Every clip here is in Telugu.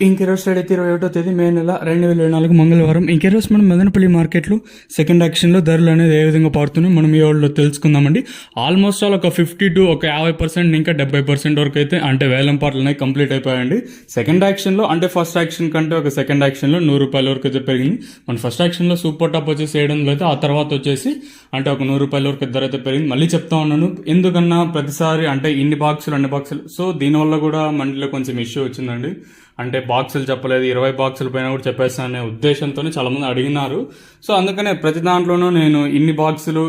ఇంకెరోజు అయితే 21వ తేదీ మే నెల 2024 మంగళవారం. ఇంకెరోజు మనం మదనపల్లి మార్కెట్లో సెకండ్ యాక్షన్లో ధరలు అనేది ఏ విధంగా పడుతున్నాయి మనం ఈ వాళ్ళు తెలుసుకుందామండి. ఆల్మోస్ట్ ఆల్ ఒక 50 to 50% ఇంకా 70% వరకు అయితే అంటే వేలం పాటలు అనేవి కంప్లీట్ అయిపోయాయండి సెకండ్ యాక్షన్లో. అంటే ఫస్ట్ యాక్షన్ కంటే ఒక సెకండ్ యాక్షన్లో ₹100 వరకు అయితే పెరిగింది. మన ఫస్ట్ యాక్షన్లో సూపర్ టాప్ వచ్చేసి 700 అయితే, ఆ తర్వాత వచ్చేసి అంటే ఒక ₹100 వరకు ధర అయితే పెరిగింది. మళ్ళీ చెప్తా ఉన్నాను ఎందుకన్నా ప్రతిసారి అంటే ఇన్ని బాక్సులు అన్ని బాక్సులు, సో దీనివల్ల కూడా మండీలో కొంచెం ఇష్యూ వచ్చిందండి. అంటే బాక్సులు చెప్పలేదు, 20 బాక్సుల పైన కూడా చెప్పేస్తాను అనే ఉద్దేశంతో చాలామంది అడిగినారు. సో అందుకనే ప్రతి దాంట్లోనూ నేను ఇన్ని బాక్సులు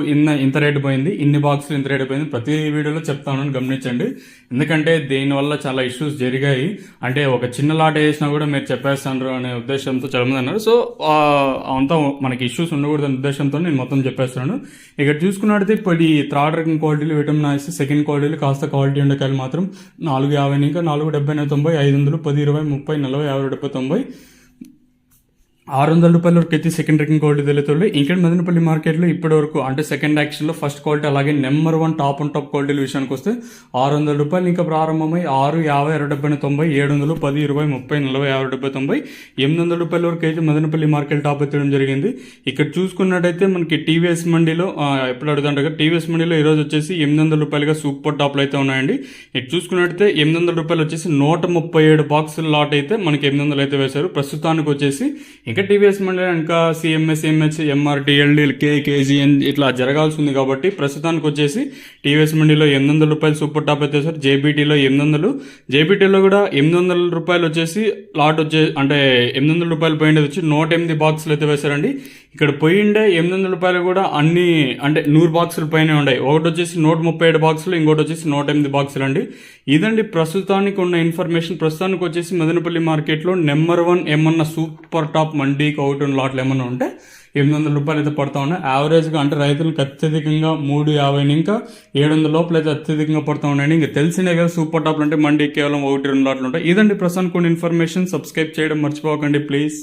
ఇంత రేటు పోయింది, ఇన్ని బాక్సులు ఇంత రేటు పోయింది ప్రతి వీడియోలో చెప్తాను, గమనించండి. ఎందుకంటే దీనివల్ల చాలా ఇష్యూస్ జరిగాయి. అంటే ఒక చిన్న లాట్ వేసినా కూడా మీరు చెప్పేస్తాను అనే ఉద్దేశంతో చాలామంది అన్నారు. సో అంతా మనకి ఇష్యూస్ ఉండకూడదు అనే ఉద్దేశంతో నేను మొత్తం చెప్పేస్తున్నాను. ఇక్కడ చూసుకున్నట్టయితే ఇప్పుడు ఈ థర్డ్ రకం క్వాలిటీలు విటమిన్ ఐస్, సెకండ్ క్వాలిటీలు కాస్త క్వాలిటీ ఉండకాయలు మాత్రం 450 ఇంకా 470 90 500 10 20 30 40 50 70 90 ₹600 వరకు అయితే సెకండ్ ర్యాంకింగ్ క్వాలిటీ తెలుస్తుంది. ఇక్కడ మదనపల్లి మార్కెట్లో ఇప్పటి వరకు అంటే సెకండ్ యాక్షన్లో ఫస్ట్ క్వాలిటీ అలాగే నెంబర్ 1 టాప్ క్వాలిటీల విషయానికి వస్తే ₹600 ఇంకా ప్రారంభమై 6 50 60 70 90 700 10 20 30 40 50 70 800 వరకు అయితే మదనపల్లి మార్కెట్ టాప్ ఎత్తడం జరిగింది. ఇక్కడ చూసుకున్నట్టయితే మనకి టీవీఎస్ మండీలో ఎప్పుడు అడుగుతుంటారు కదా, టీవీఎస్ మండీలో ఈరోజు వచ్చేసి ₹800 సూపర్ టాప్లు అయితే ఉన్నాయండి. ఇక్కడ చూసుకున్నట్టయితే ₹800 వచ్చేసి 137 బాక్సుల లాట్ అయితే మనకి 800 అయితే వేశారు. ప్రస్తుతానికి వచ్చేసి ఇంకా టీవీఎస్ మండలి ఇంకా CMS MH MRT LDL KGN ఇట్లా జరగాల్సి ఉంది కాబట్టి ప్రస్తుతానికి వచ్చేసి టీవీఎస్ మండలిలో ₹800 సూపర్ టాప్ అయితే సార్. జేబీటీలో 800, జేబీటీలో కూడా ₹800 వచ్చేసి లాట్ వచ్చే అంటే ₹800 పోయిండేది వచ్చి 108 బాక్సులు అయితే వేశారండి. ఇక్కడ పోయిండే ₹800 కూడా అన్ని అంటే 100 బాక్సులు పైన ఉన్నాయి. ఒకటి వచ్చేసి 137 బాక్సులు, ఇంకోటి వచ్చేసి 108 బాక్సులు అండి. ఇదండి ప్రస్తుతానికి ఉన్న ఇన్ఫర్మేషన్. ప్రస్తుతానికి వచ్చేసి మదనపల్లి మార్కెట్లో నెంబర్ 1 ఏమన్నా సూపర్ టాప్ మండీకి ఒకటి లాట్లు ఏమన్నా ఉంటే ₹800 అయితే పడతా ఉన్నాయి. యావరేజ్గా అంటే రైతులకు అత్యధికంగా 350 ఇంకా 700 లోపల అయితే అత్యధికంగా పడతా ఉన్నాయండి. ఇంకా తెలిసినే కదా సూపర్ టాప్లు అంటే మండీ కేవలం 1-2 లాట్లు ఉంటాయి. ఇదండి ప్రస్తుతానికి కొన్ని ఇన్ఫర్మేషన్. సబ్స్క్రైబ్ చేయడం మర్చిపోకండి ప్లీజ్.